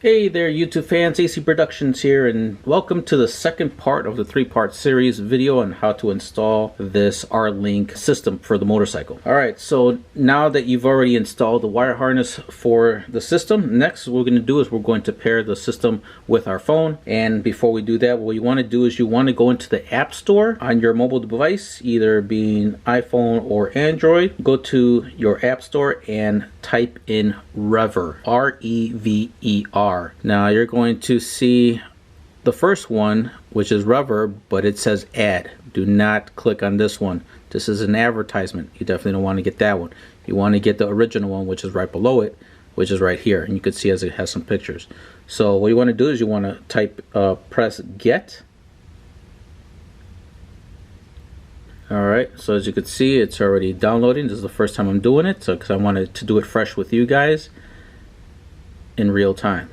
Hey there YouTube fans, AC Productions here, and welcome to the second part of the three-part series video on how to install this Rlink system for the motorcycle. Alright, so now that you've already installed the wire harness for the system, next what we're going to do is we're going to pair the system with our phone. And before we do that, what you want to do is you want to go into the App Store on your mobile device, either being iPhone or Android. Go to your App Store and type in Rever, R-E-V-E-R. Now you're going to see the first one, which is Rever, but it says ad. Do not click on this one. This is an advertisement. You definitely don't want to get that one. You want to get the original one, which is right below it, which is right here, and you can see as it has some pictures. So what you want to do is you want to type press get. Alright, so as you can see, it's already downloading. This is the first time I'm doing it, so because I wanted to do it fresh with you guys in real time.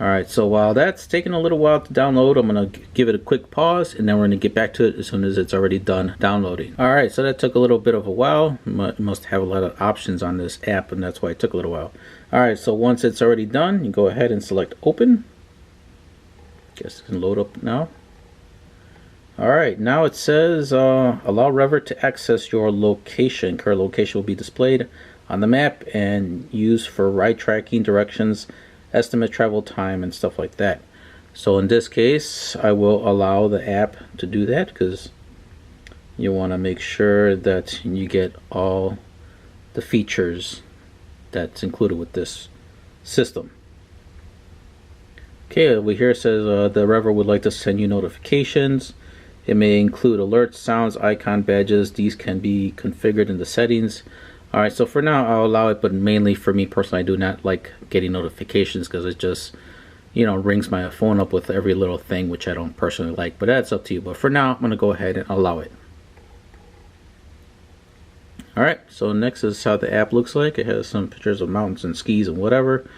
Alright, so while that's taking a little while to download, I'm going to give it a quick pause, and then we're going to get back to it as soon as it's already done downloading. Alright, so that took a little bit of a while. Must have a lot of options on this app, and that's why it took a little while. Alright, so once it's already done, you go ahead and select open. Guess it can load up now. Alright, now it says allow Rever to access your location. Current location will be displayed on the map and used for ride tracking, directions, estimate travel time, and stuff like that. So in this case, I will allow the app to do that because you want to make sure that you get all the features that's included with this system. Okay, over here it says the Rever would like to send you notifications. It may include alerts, sounds, icon, badges. These can be configured in the settings. Alright, so for now I'll allow it, but mainly for me personally, I do not like getting notifications because it just, you know, rings my phone up with every little thing, which I don't personally like, but that's up to you. But for now, I'm going to go ahead and allow it. Alright, so next is how the app looks like. It has some pictures of mountains and skis and whatever.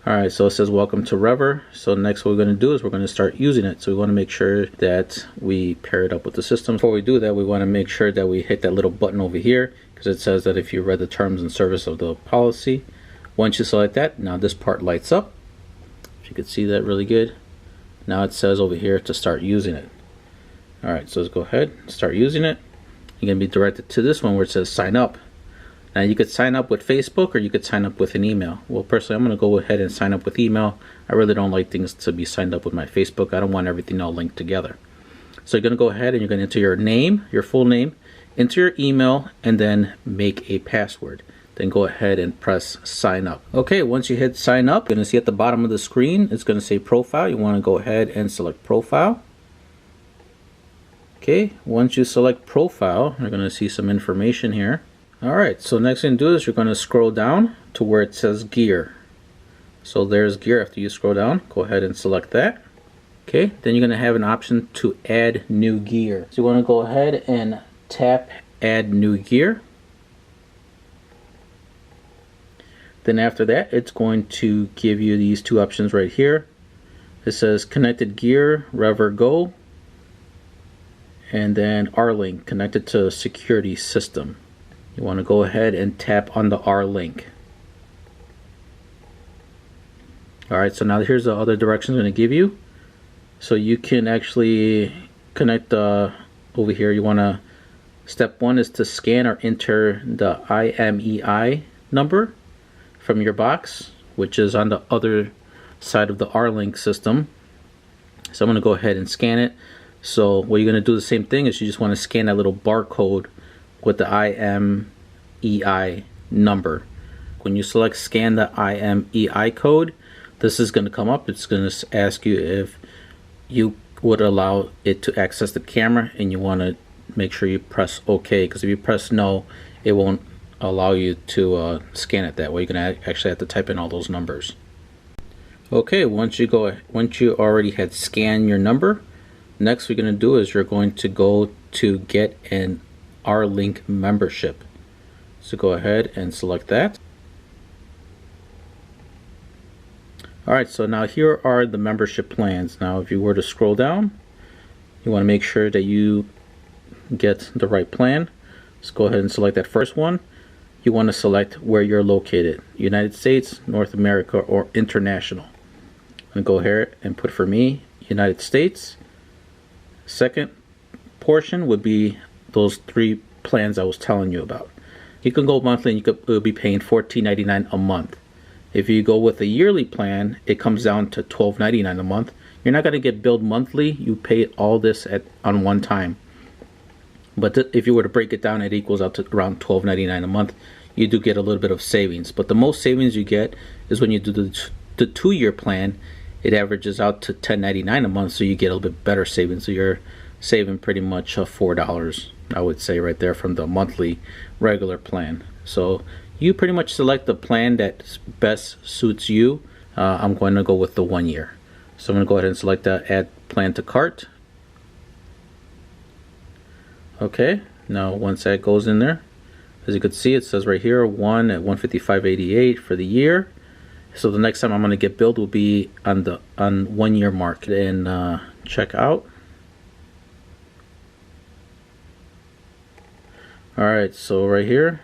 Alright, so it says welcome to Rever. So next what we're going to do is we're going to start using it. So we want to make sure that we pair it up with the system. Before we do that, we want to make sure that we hit that little button over here, because it says that if you read the terms and service of the policy, once you select that, now this part lights up. If you could see that really good. Now it says over here to start using it. Alright, so let's go ahead and start using it. You're going to be directed to this one where it says sign up. Now you could sign up with Facebook or you could sign up with an email. Well, personally, I'm going to go ahead and sign up with email. I really don't like things to be signed up with my Facebook. I don't want everything all linked together. So you're going to go ahead and you're going to enter your name, your full name, enter your email, and then make a password. Then go ahead and press sign up. Okay, once you hit sign up, you're going to see at the bottom of the screen, it's going to say profile. You want to go ahead and select profile. Okay, once you select profile, you're going to see some information here. Alright, so next thing to do is you're going to scroll down to where it says gear. So there's gear. After you scroll down, go ahead and select that. Okay, then you're going to have an option to add new gear. So you want to go ahead and tap add new gear. Then after that, it's going to give you these two options right here. It says connected gear, Rever Go, and then Rlink, connected to security system. You want to go ahead and tap on the Rlink. Alright, so now here's the other directions I'm going to give you. So you can actually connect over here. You want to, step one is to scan or enter the IMEI number from your box, which is on the other side of the Rlink system. So I'm going to go ahead and scan it. So what you're going to do the same thing is you just want to scan that little barcode with the IMEI number. When you select scan the IMEI code, this is going to come up. It's going to ask you if you would allow it to access the camera, and you want to make sure you press OK, because if you press no, it won't allow you to scan it that way. You're going to actually have to type in all those numbers. Okay, once you already had scanned your number, next we're going to do is you're going to go to get an Rlink membership. So go ahead and select that. Alright, so now here are the membership plans. Now if you were to scroll down, you want to make sure that you get the right plan. Let's go ahead and select that first one. You want to select where you're located, United States, North America, or international. I'm gonna go here and put for me United States. Second portion would be those 3 plans I was telling you about. You can go monthly and you'll be paying $14.99 a month. If you go with a yearly plan, it comes down to $12.99 a month. You're not going to get billed monthly. You pay all this on one time. But if you were to break it down, it equals out to around $12.99 a month. You do get a little bit of savings. But the most savings you get is when you do the 2-year plan. It averages out to $10.99 a month, so you get a little bit better savings. So you're saving pretty much $4, I would say, right there from the monthly regular plan. So you pretty much select the plan that best suits you. I'm going to go with the 1 year. So I'm going to go ahead and select that, add plan to cart. Okay, now once that goes in there, as you can see, it says right here 1 at $155.88 for the year. So the next time I'm going to get billed will be on 1 year mark. And check out. Alright, so right here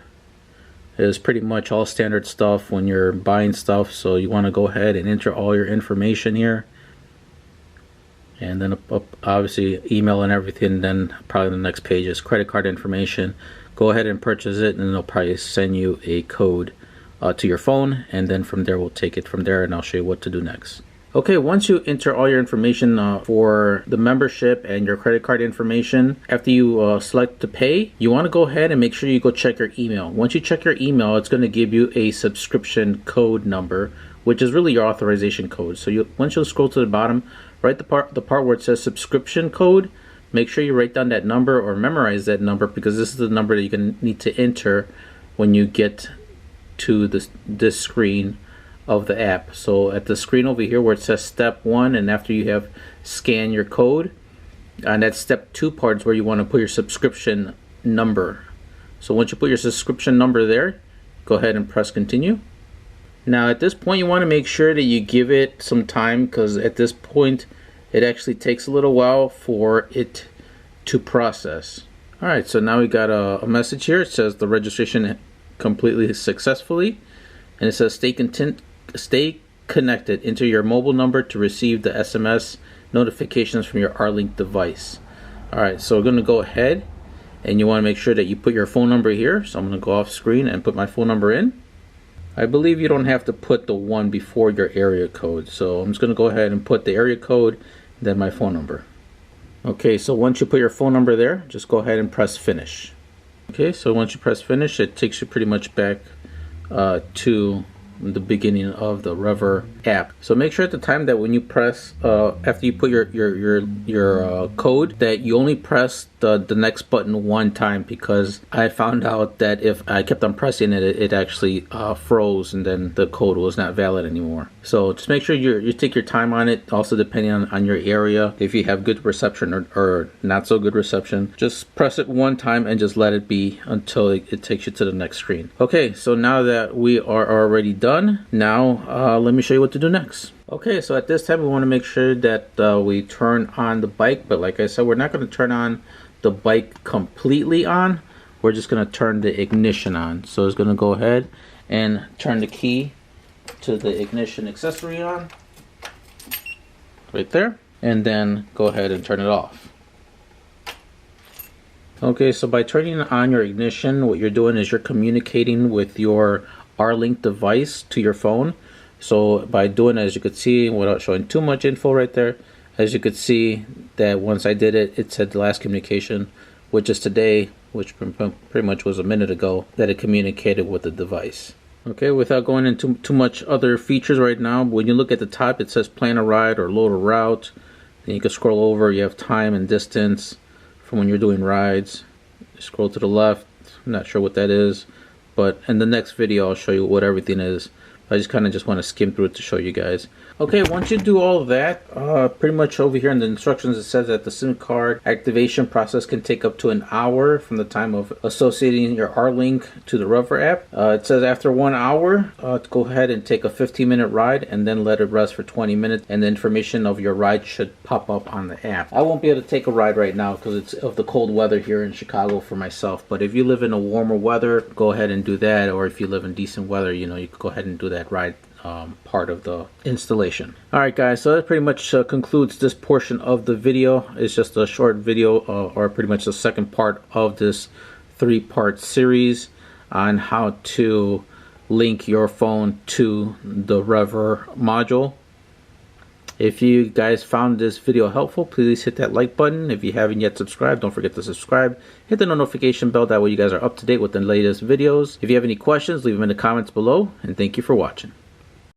is pretty much all standard stuff when you're buying stuff. So you want to go ahead and enter all your information here. And then obviously email and everything. Then probably the next page is credit card information. Go ahead and purchase it, and they'll probably send you a code to your phone, and then from there we'll take it from there, and I'll show you what to do next. Okay, once you enter all your information for the membership and your credit card information, after you select to pay, you want to go ahead and make sure you go check your email. Once you check your email, it's going to give you a subscription code number, which is really your authorization code. So once you scroll to the bottom, write the part where it says subscription code. Make sure you write down that number or memorize that number, because this is the number that you're going to need to enter when you get to this screen of the app. So at the screen over here where it says step 1, and after you have scanned your code, and that step 2 part is where you want to put your subscription number. So once you put your subscription number there, go ahead and press continue. Now at this point you want to make sure that you give it some time, because at this point it actually takes a little while for it to process. Alright, so now we got a message here. It says the registration completely successfully, and it says stay connected. Enter your mobile number to receive the SMS notifications from your Rlink device. Alright, so we're going to go ahead, and you want to make sure that you put your phone number here. So I'm going to go off screen and put my phone number in. I believe you don't have to put the 1 before your area code, so I'm just going to go ahead and put the area code, then my phone number. Okay, so once you put your phone number there, just go ahead and press finish. Okay, so once you press finish, it takes you pretty much back to the beginning of the Rever app. So make sure at the time that when you press after you put your code, that you only press the next button 1 time, because I found out that if I kept on pressing it, it actually froze, and then the code was not valid anymore. So just make sure you take your time on it. Also, depending on your area, if you have good reception or not so good reception, just press it 1 time and just let it be until it takes you to the next screen. Okay, so now that we are already done, now let me show you what to do next. Okay, so at this time we want to make sure that we turn on the bike, but like I said, we're not going to turn on the bike completely on. We're just going to turn the ignition on. So it's going to go ahead and turn the key to the ignition accessory on right there, and then go ahead and turn it off. Okay, so by turning on your ignition, what you're doing is you're communicating with your Rlink device to your phone. So by doing it, as you could see, without showing too much info right there, as you could see that once I did it, it said the last communication, which is today, which pretty much was a minute ago, that it communicated with the device. Okay, without going into too much other features right now, when you look at the top, it says plan a ride or load a route. Then you can scroll over, you have time and distance from when you're doing rides. Scroll to the left, I'm not sure what that is, but in the next video I'll show you what everything is. I just kind of want to skim through it to show you guys. Okay, once you do all of that, pretty much over here in the instructions it says that the SIM card activation process can take up to an hour from the time of associating your Rlink to the Rever app. It says after 1 hour, to go ahead and take a 15-minute ride and then let it rest for 20 minutes, and the information of your ride should pop up on the app. I won't be able to take a ride right now because it's of the cold weather here in Chicago for myself, but if you live in a warmer weather, go ahead and do that, or if you live in decent weather, you know, you can go ahead and do that ride part of the installation. Alright guys, so that pretty much concludes this portion of the video. It's just a short video or pretty much the second part of this 3-part series on how to link your phone to the Rever module. If you guys found this video helpful, please hit that like button. If you haven't yet subscribed, don't forget to subscribe. Hit the notification bell, that way you guys are up to date with the latest videos. If you have any questions, leave them in the comments below, and thank you for watching.